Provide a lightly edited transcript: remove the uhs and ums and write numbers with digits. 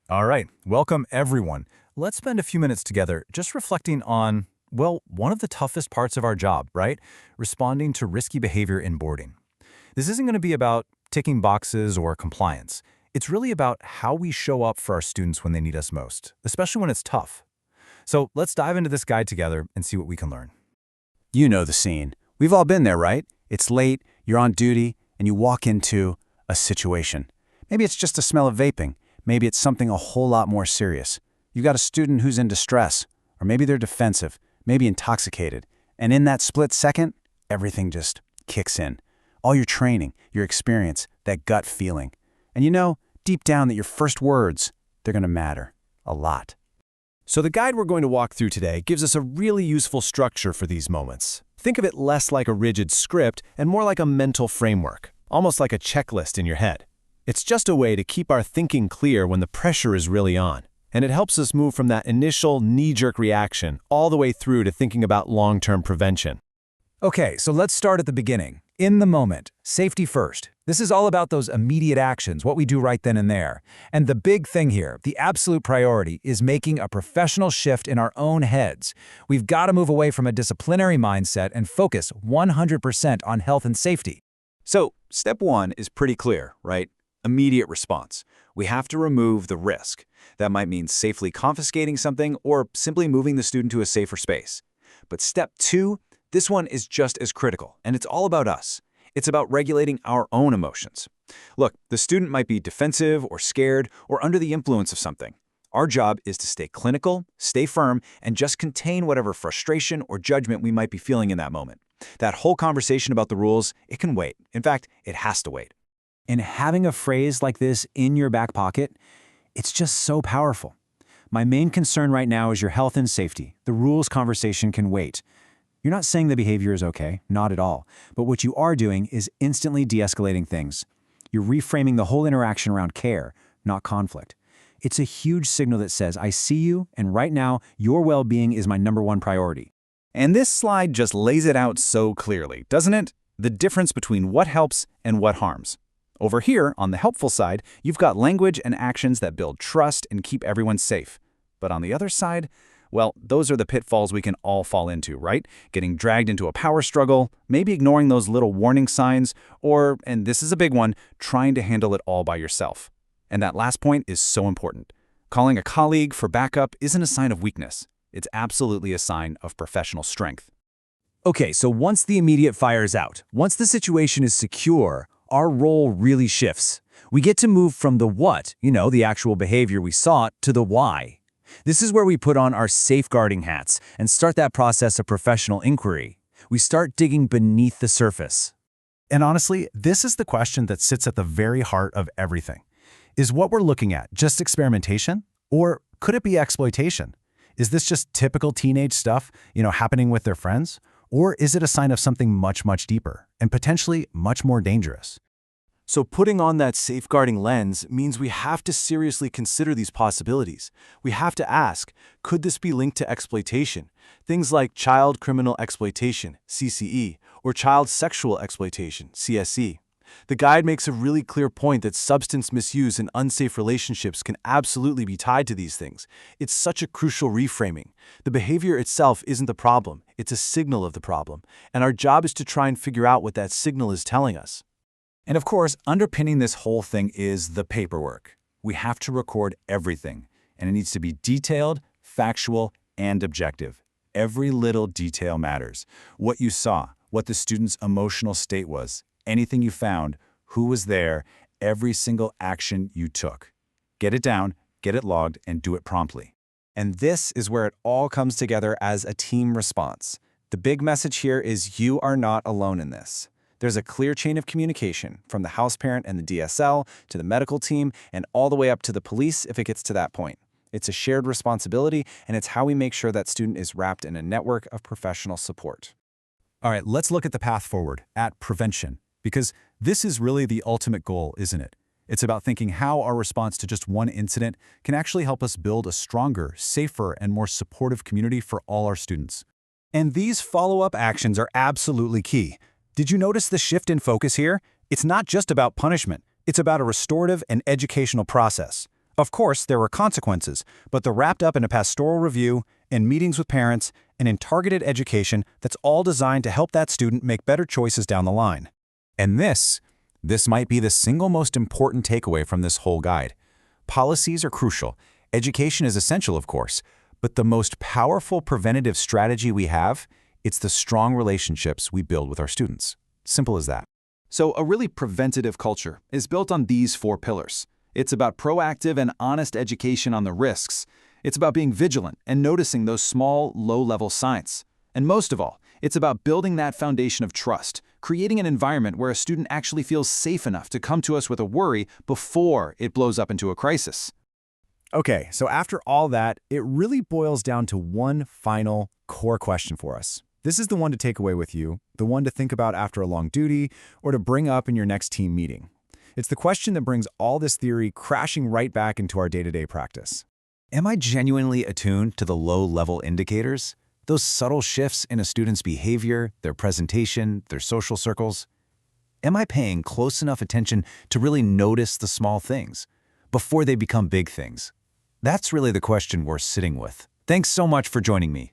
All right, welcome everyone. Let's spend a few minutes together just reflecting on, well, one of the toughest parts of our job, right? Responding to risky behavior in boarding. This isn't going to be about ticking boxes or compliance. It's really about how we show up for our students when they need us most, especially when it's tough. So let's dive into this guide together and see what we can learn. You know the scene. We've all been there, right? It's late, you're on duty, and you walk into a situation. Maybe it's just a smell of vaping. Maybe it's something a whole lot more serious. You've got a student who's in distress, or maybe they're defensive, maybe intoxicated. And in that split second, everything just kicks in. All your training, your experience, that gut feeling. And you know, deep down that your first words, they're going to matter a lot. So the guide we're going to walk through today gives us a really useful structure for these moments. Think of it less like a rigid script and more like a mental framework, almost like a checklist in your head. It's just a way to keep our thinking clear when the pressure is really on, and it helps us move from that initial knee-jerk reaction all the way through to thinking about long-term prevention. Okay, so let's start at the beginning. In the moment, safety first. This is all about those immediate actions, what we do right then and there. And the big thing here, the absolute priority, is making a professional shift in our own heads. We've got to move away from a disciplinary mindset and focus 100% on health and safety. So, step one is pretty clear, right? Immediate response. We have to remove the risk. That might mean safely confiscating something or simply moving the student to a safer space. But step two, this one is just as critical, and it's all about us. It's about regulating our own emotions. Look, the student might be defensive or scared or under the influence of something. Our job is to stay clinical, stay firm, and just contain whatever frustration or judgment we might be feeling in that moment. That whole conversation about the rules, it can wait. In fact, it has to wait. And having a phrase like this in your back pocket, it's just so powerful. My main concern right now is your health and safety. The rules conversation can wait. You're not saying the behavior is okay, not at all. But what you are doing is instantly de-escalating things. You're reframing the whole interaction around care, not conflict. It's a huge signal that says, I see you, and right now, your well-being is my #1 priority. And this slide just lays it out so clearly, doesn't it? The difference between what helps and what harms. Over here, on the helpful side, you've got language and actions that build trust and keep everyone safe. But on the other side, well, those are the pitfalls we can all fall into, right? Getting dragged into a power struggle, maybe ignoring those little warning signs, or, and this is a big one, trying to handle it all by yourself. And that last point is so important. Calling a colleague for backup isn't a sign of weakness. It's absolutely a sign of professional strength. Okay, so once the immediate fire is out, once the situation is secure, our role really shifts. We get to move from the what, the actual behavior we sought, to the why. This is where we put on our safeguarding hats and start that process of professional inquiry. We start digging beneath the surface. And honestly, this is the question that sits at the very heart of everything. Is what we're looking at just experimentation? Or could it be exploitation? Is this just typical teenage stuff, happening with their friends? Or is it a sign of something much, much deeper and potentially much more dangerous? So putting on that safeguarding lens means we have to seriously consider these possibilities. We have to ask, could this be linked to exploitation? Things like child criminal exploitation, CCE, or child sexual exploitation, CSE. The guide makes a really clear point that substance misuse and unsafe relationships can absolutely be tied to these things. It's such a crucial reframing. The behavior itself isn't the problem, it's a signal of the problem, and our job is to try and figure out what that signal is telling us. And of course, underpinning this whole thing is the paperwork. We have to record everything, and it needs to be detailed, factual, and objective. Every little detail matters. What you saw, what the student's emotional state was, anything you found, who was there, every single action you took. Get it down, get it logged, and do it promptly. And this is where it all comes together as a team response. The big message here is you are not alone in this. There's a clear chain of communication from the house parent and the DSL to the medical team and all the way up to the police if it gets to that point. It's a shared responsibility, and it's how we make sure that student is wrapped in a network of professional support. All right, let's look at the path forward, at prevention, because this is really the ultimate goal, isn't it? It's about thinking how our response to just one incident can actually help us build a stronger, safer, and more supportive community for all our students. And these follow-up actions are absolutely key. Did you notice the shift in focus here? It's not just about punishment. It's about a restorative and educational process. Of course, there were consequences, but they're wrapped up in a pastoral review, in meetings with parents, and in targeted education that's all designed to help that student make better choices down the line. And this might be the single most important takeaway from this whole guide. Policies are crucial. Education is essential, of course, but the most powerful preventative strategy we have, it's the strong relationships we build with our students. Simple as that. So a really preventative culture is built on these 4 pillars. It's about proactive and honest education on the risks. It's about being vigilant and noticing those small, low-level signs. And most of all, it's about building that foundation of trust, creating an environment where a student actually feels safe enough to come to us with a worry before it blows up into a crisis. Okay, so after all that, it really boils down to one final core question for us. This is the one to take away with you, the one to think about after a long duty, or to bring up in your next team meeting. It's the question that brings all this theory crashing right back into our day-to-day practice. Am I genuinely attuned to the low-level indicators? Those subtle shifts in a student's behavior, their presentation, their social circles? Am I paying close enough attention to really notice the small things before they become big things? That's really the question we're sitting with. Thanks so much for joining me.